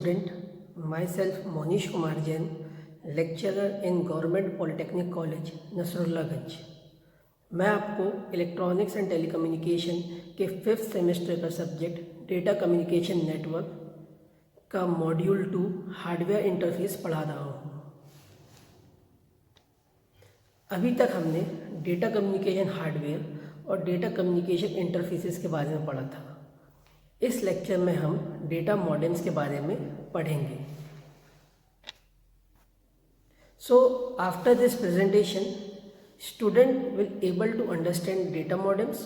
Student, myself Monish Kumar Jain, lecturer in Government Polytechnic College, Nasrullaganj. मैं आपको electronics and telecommunication के 5th semester का subject data communication network का module 2 hardware interface पढ़ा रहा हूँ। अभी तक हमने डेटा कम्युनिकेशन हार्डवेयर और डेटा कम्युनिकेशन इंटरफेसेस के बारे में पढ़ा था। इस लेक्चर में हम डेटा मॉडेम्स के बारे में पढ़ेंगे। So after this presentation student will able to understand data modems,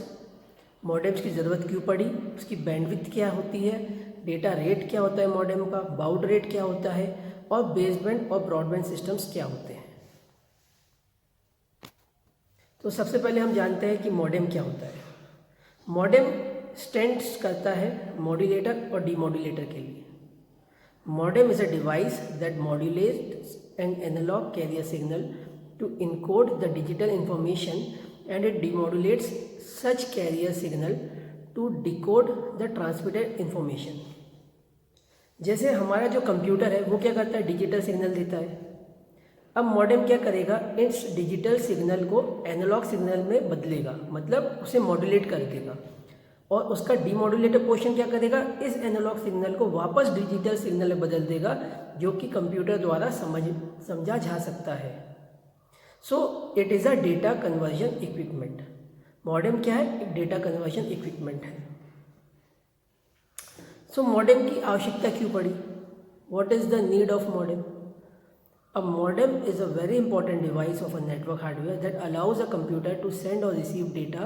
modems की ज़रूरत क्यों पड़ी, उसकी बैंडविड्थ क्या होती है, डेटा रेट क्या होता है मॉडेम का, बाउड रेट क्या होता है और बेसबैंड और ब्रॉडबैंड सिस्टम्स क्या होते हैं। तो सबसे पहले हम जानते हैं कि मॉडेम क्या होता है। मॉडेम स्टैंड्स करता है मॉड्यूलेटर और डीमॉड्यूलेटर के लिए। Modem is a device that modulates an analog carrier signal to encode the digital information and it demodulates such carrier signal to decode the transmitted information. जैसे हमारा जो कंप्यूटर है वो क्या करता है, डिजिटल सिग्नल देता है। अब मॉडेम क्या करेगा, इस डिजिटल सिग्नल को एनालॉग सिग्नल में बदलेगा, मतलब उसे मॉड्यूलेट कर देगा। और उसका डीमॉड्यूलेटेड पोर्शन क्या करेगा, इस एनालॉग सिग्नल को वापस डिजिटल सिग्नल में बदल देगा, जो कि कंप्यूटर द्वारा समझा जा सकता है। So it is a data conversion equipment. Modem क्या है, एक डेटा कन्वर्जन इक्विपमेंट है। सो मॉडेम की आवश्यकता क्यों पड़ी, what is the need of modem. A modem is a very important device of a network hardware that allows a computer to send or receive data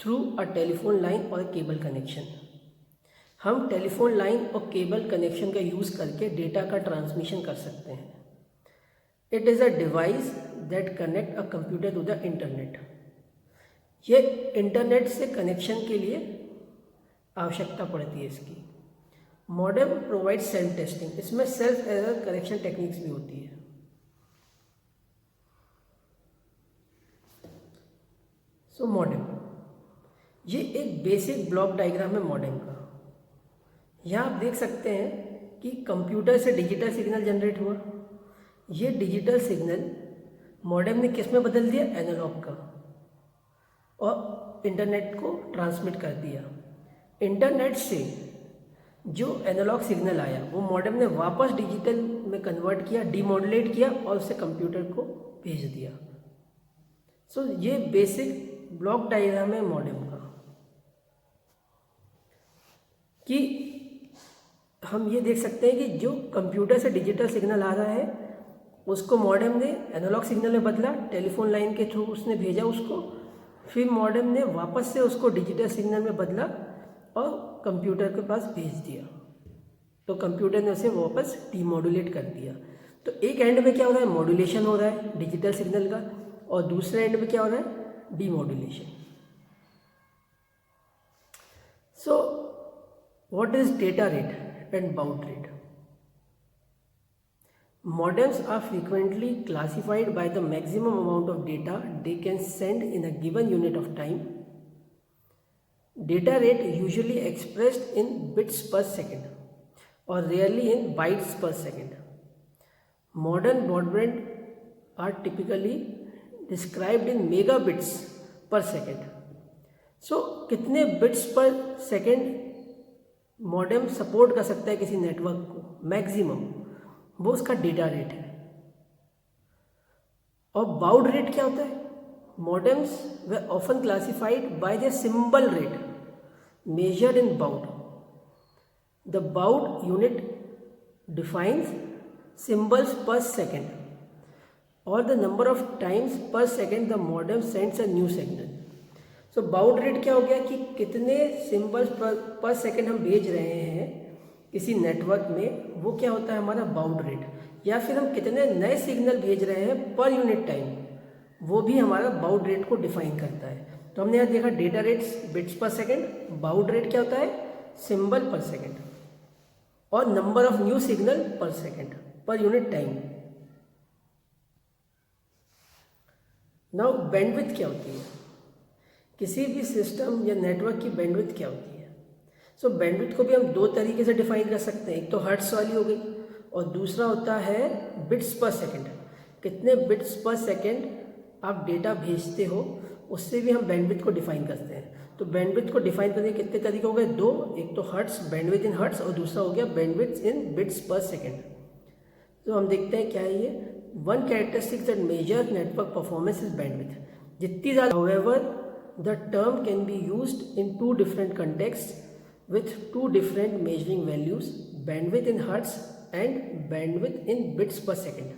through a telephone line or a cable connection. हम telephone line और cable connection का use करके data का transmission कर सकते हैं। It is a device that connect a computer to the internet. ये internet से कनेक्शन के लिए आवश्यकता पड़ती है इसकी। मॉडेम प्रोवाइड सेल्फ टेस्टिंग, इसमें सेल्फ एरर करेक्शन टेक्निक्स भी होती है। सो मॉडेम, ये एक बेसिक ब्लॉक डायग्राम है मॉडेम का। यहाँ आप देख सकते हैं कि कंप्यूटर से डिजिटल सिग्नल जनरेट हुआ। ये डिजिटल सिग्नल मॉडेम ने किस में बदल दिया, एनालॉग का, और इंटरनेट को ट्रांसमिट कर दिया। इंटरनेट से जो एनालॉग सिग्नल आया वो मॉडेम ने वापस डिजिटल में कन्वर्ट किया, डीमॉड्यूलेट किया और उसे कंप्यूटर को भेज दिया। सो ये बेसिक ब्लॉक डायग्राम है मॉडेम का, कि हम ये देख सकते हैं कि जो कंप्यूटर से डिजिटल सिग्नल आ रहा है उसको मॉडेम ने एनालॉग सिग्नल में बदला, टेलीफोन लाइन के थ्रू उसने भेजा उसको, फिर मॉडेम ने वापस से उसको डिजिटल सिग्नल में बदला और कंप्यूटर के पास भेज दिया, तो कंप्यूटर ने उसे वापस डीमॉड्यूलेट कर दिया। तो एक एंड में क्या हो रहा है, मॉड्यूलेशन हो रहा है डिजिटल सिग्नल का, और दूसरे एंड में क्या हो रहा है, demodulation. So what is data rate and bowed rate. Modems are frequently classified by the maximum amount of data they can send in a given unit of time. Data rate usually expressed in bits per second or rarely in bytes per second. Modern broadband are typically described in megabits per second. So कितने bits per second modem support कर सकता है किसी network को, maximum, वो उसका data rate है। और बाउड रेट क्या होता है, modems way often classified by the symbol rate measured in bowed. The bowed unit defines symbols पर सेकेंड और द नंबर ऑफ टाइम्स पर second the modem sends a new signal. So bowed rate क्या हो गया कि कितने symbols पर second हम भेज रहे हैं किसी नेटवर्क में, वो क्या होता है हमारा बाउड रेट। या फिर हम कितने नए सिग्नल भेज रहे हैं पर यूनिट टाइम, वो भी हमारा बाउड रेट को डिफाइन करता है। तो हमने यहाँ देखा data rates bits per second, bowed rate क्या होता है, सिंबल पर सेकेंड, और नंबर ऑफ न्यू सिग्नल पर second per unit time. Now bandwidth क्या होती है, किसी भी सिस्टम या नेटवर्क की बैंडविड्थ क्या होती है। सो बैंडविड्थ को भी हम दो तरीके से डिफाइन कर सकते हैं, एक तो हर्ट्स वाली हो गई और दूसरा होता है बिट्स पर सेकंड। कितने बिट्स पर सेकंड आप डेटा भेजते हो उससे भी हम बैंडविड्थ को डिफाइन करते हैं। तो बैंडविड्थ को डिफाइन करने के कितने तरीके हो गए, दो, एक तो हर्ट्स, बैंडविड्थ इन हर्ट्स, और दूसरा हो गया bandwidth in bits per second. तो हम देखते हैं क्या है ये। One characteristic that measure network performance is bandwidth. जितनी ज़्यादा, however the term can be used in two different contexts with two different measuring values, bandwidth in hertz and bandwidth in bits per second।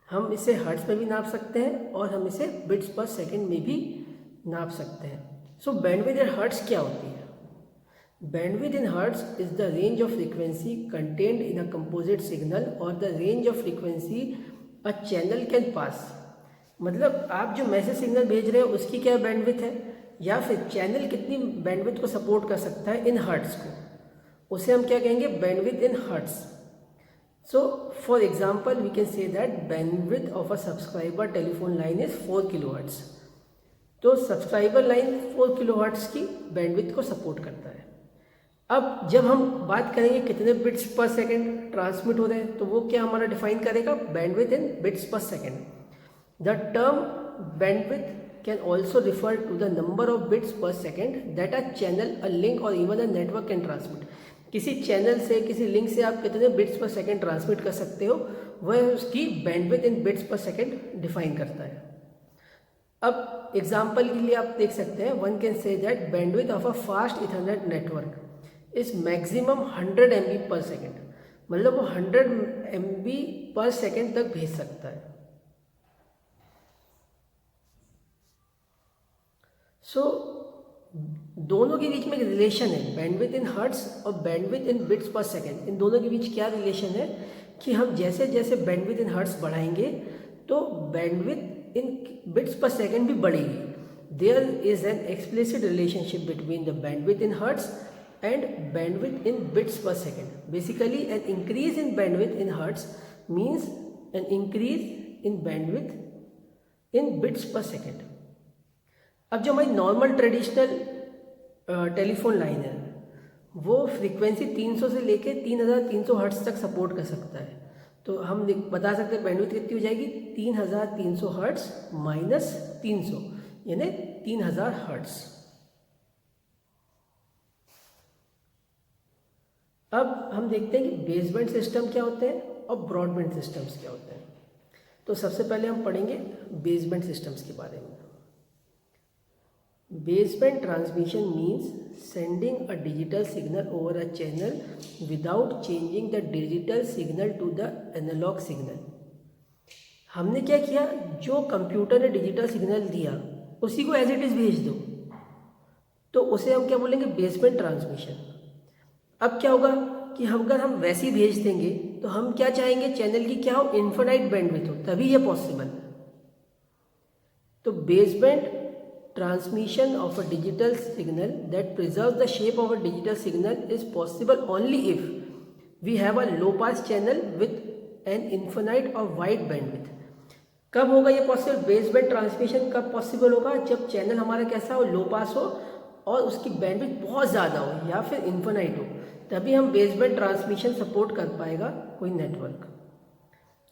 हम इसे hertz में भी नाप सकते हैं और हम इसे बिट्स पर सेकंड में भी नाप सकते हैं। सो बैंडविड्थ इन हर्ट्स क्या होती है? Bandwidth in hertz is the range of frequency contained in a composite signal or the range of frequency a channel can pass। मतलब आप जो मैसेज सिग्नल भेज रहे हो उसकी क्या बैंडविड्थ है, या फिर चैनल कितनी बैंडविड्थ को सपोर्ट कर सकता है इन हर्ट्स को, उसे हम क्या कहेंगे, bandwidth in hertz. So for example we can say that bandwidth of a subscriber telephone line is 4 kilohertz. तो सब्सक्राइबर लाइन 4 किलोहर्ट्ज की बैंडविड्थ को सपोर्ट करता है। अब जब हम बात करेंगे कितने बिट्स पर सेकंड ट्रांसमिट हो रहे हैं, तो वो क्या हमारा डिफाइन करेगा, bandwidth in bits per second. The term bandwidth can also refer to the number of bits per second that a channel, a link or even a network can transmit. किसी channel से, किसी link से आप कितने bits per second transmit कर सकते हो, वह उसकी bandwidth in bits per second define करता है। अब एग्जाम्पल के लिए आप देख सकते हैं, one can say that bandwidth of a fast Ethernet network is maximum 100 MB पर सेकेंड। मतलब वो 100 MB पर सेकेंड तक भेज सकता है। सो दोनों के बीच में एक रिलेशन है, बैंडविड्थ इन हर्ट्स और bandwidth in bits per second. इन दोनों के बीच क्या रिलेशन है कि हम जैसे जैसे बैंडविड्थ इन हर्ट्स बढ़ाएंगे तो bandwidth in bits per second भी बढ़ेगी। There is an explicit relationship between the bandwidth in hertz and bandwidth in bits per second. Basically an increase in bandwidth in hertz means an increase in bandwidth in bits per second। अब जो हमारी normal traditional telephone line है वो frequency 300 से लेके 3300 hertz तक support कर सकता है। तो हम बता सकते हैं बैंडविड्थ कितनी हो जाएगी, 3300 हर्ट्ज माइनस 300 यानी 3000 हर्ट्ज। अब हम देखते हैं कि बेसबैंड सिस्टम क्या होते हैं और ब्रॉडबैंड सिस्टम्स क्या होते हैं। तो सबसे पहले हम पढ़ेंगे बेसबैंड सिस्टम्स के बारे में। Baseband transmission means sending a digital signal over a channel without changing the digital signal to the analogue signal. हमने क्या किया, जो कंप्यूटर ने डिजिटल सिग्नल दिया उसी को एज इट इज भेज दो, तो उसे हम क्या बोलेंगे, बेसबैंड ट्रांसमिशन। अब क्या होगा कि अगर हम वैसे ही भेज देंगे तो हम क्या चाहेंगे, चैनल की क्या हो, इन्फिनाइट बैंडविड्थ हो, तभी ये पॉसिबल। तो baseband transmission of a digital signal that preserve the shape of a digital signal is possible only if we have a low pass channel with an infinite और wide bandwidth. कब होगा ये possible, baseband transmission कब possible होगा, जब channel हमारा कैसा हो, लो पास हो और उसकी बैंडविड्थ बहुत ज़्यादा हो या फिर इन्फिनाइट हो, तभी हम बेसबैंड ट्रांसमिशन सपोर्ट कर पाएगा कोई network.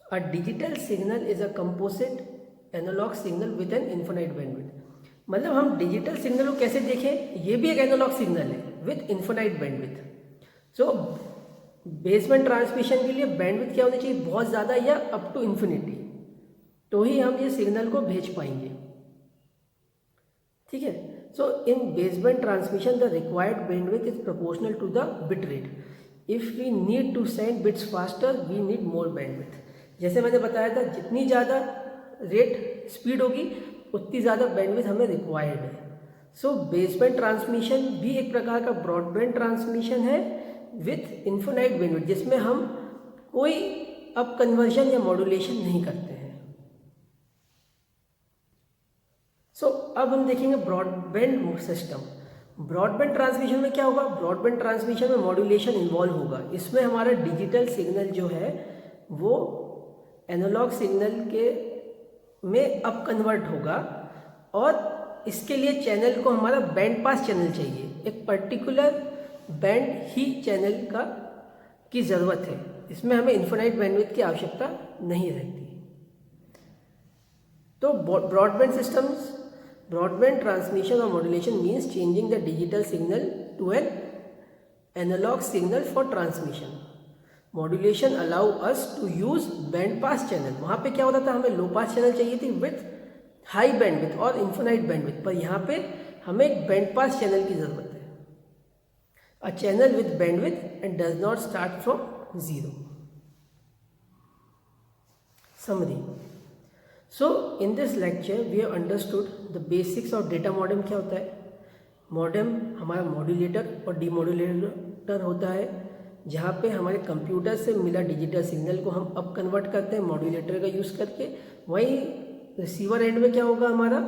A digital signal is a composite analogue signal with an infinite bandwidth. मतलब हम डिजिटल सिग्नल को कैसे देखें, ये भी एक एनालॉग सिग्नल है with infinite bandwidth. So baseband transmission के लिए बैंडविड्थ क्या होनी चाहिए, बहुत ज़्यादा या अप टू इन्फिनिटी, तो ही हम ये सिग्नल को भेज पाएंगे। ठीक है। So in baseband transmission the required bandwidth is proportional to the bit rate. If we need to send bits faster we need more bandwidth। जैसे मैंने बताया था, जितनी ज़्यादा रेट स्पीड होगी उतनी ज़्यादा बैंडविड्थ हमें रिक्वायर्ड है। सो बेसबैंड ट्रांसमिशन भी एक प्रकार का ब्रॉडबैंड ट्रांसमिशन है विथ इन्फिनाइट बैंडविड्थ, जिसमें हम कोई अप कन्वर्जन या मॉड्यूलेशन नहीं करते हैं। सो अब हम देखेंगे ब्रॉडबैंड सिस्टम। ब्रॉडबैंड ट्रांसमिशन में क्या होगा, ब्रॉडबैंड ट्रांसमिशन में मॉड्यूलेशन इन्वॉल्व होगा। इसमें हमारा डिजिटल सिग्नल जो है वो एनालॉग सिग्नल के में अप कन्वर्ट होगा और इसके लिए चैनल को हमारा बैंड पास चैनल चाहिए। एक पर्टिकुलर बैंड ही चैनल की ज़रूरत है। इसमें हमें इन्फिनाइट बैंडविड्थ की आवश्यकता नहीं रहती। तो ब्रॉडबैंड सिस्टम्स, ब्रॉडबैंड ट्रांसमिशन और modulation means changing the digital signal to an analogue signal for transmission. Modulation allow us to use band pass channel. वहाँ पे क्या होता था, हमें लो पास चैनल चाहिए थी विथ हाई बैंडविड्थ और इन्फिनाइट बैंडविड्थ, पर यहाँ पे हमें एक बैंड पास चैनल की ज़रूरत है। A channel with bandwidth and does not start from zero. Summary. So in this lecture we have understood the basics of data modem। क्या होता है? मॉडेम हमारा मॉड्यूलेटर और डीमॉड्यूलेटर होता है, जहाँ पे हमारे कंप्यूटर से मिला डिजिटल सिग्नल को हम अब कन्वर्ट करते हैं मॉड्यूलेटर का यूज़ करके। वहीं रिसीवर एंड में क्या होगा हमारा,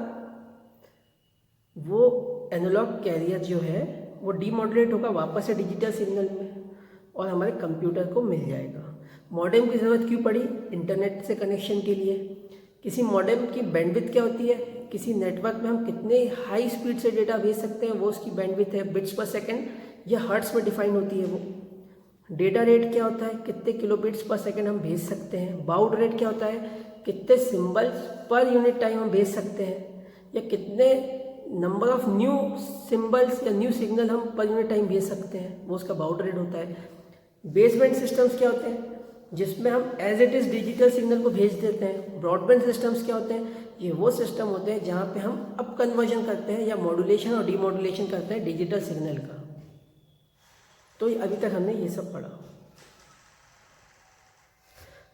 वो एनालॉग कैरियर जो है वो डीमॉड्यूलेट होगा वापस से डिजिटल सिग्नल में और हमारे कंप्यूटर को मिल जाएगा। मॉडेम की ज़रूरत क्यों पड़ी? इंटरनेट से कनेक्शन के लिए। किसी मॉडेम की बैंडविड्थ क्या होती है? किसी नेटवर्क में हम कितने हाई स्पीड से डेटा भेज सकते हैं, वो उसकी बैंडविड्थ है। बिट्स पर सेकंड या हर्ट्स में डिफाइन होती है वो। डेटा रेट क्या होता है? कितने किलोबिट्स पर सेकंड हम भेज सकते हैं। बाउड रेट क्या होता है? कितने सिंबल्स पर यूनिट टाइम हम भेज सकते हैं, या कितने नंबर ऑफ न्यू सिंबल्स या न्यू सिग्नल हम पर यूनिट टाइम भेज सकते हैं, वो उसका बाउड रेट होता है। बेसबैंड सिस्टम्स क्या होते हैं? जिसमें हम as it is digital signal को भेज देते हैं। ब्रॉडबैंड सिस्टम्स क्या होते हैं? ये वो सिस्टम होते हैं जहाँ पे हम अप कन्वर्जन करते हैं या मॉड्यूलेशन और डीमॉड्यूलेशन करते हैं डिजिटल सिग्नल का। तो अभी तक हमने ये सब पढ़ा।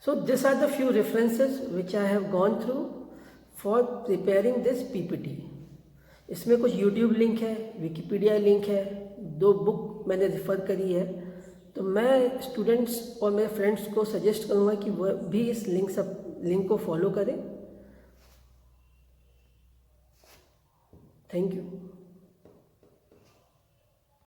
So this are the few references which I have gone through for preparing this PPT. इसमें कुछ यूट्यूब लिंक है, विकिपीडिया लिंक है, 2 बुक मैंने रेफ़र करी है। तो मैं स्टूडेंट्स और मेरे फ्रेंड्स को सजेस्ट करूँगा कि वह भी इस लिंक को फॉलो करें। Thank you.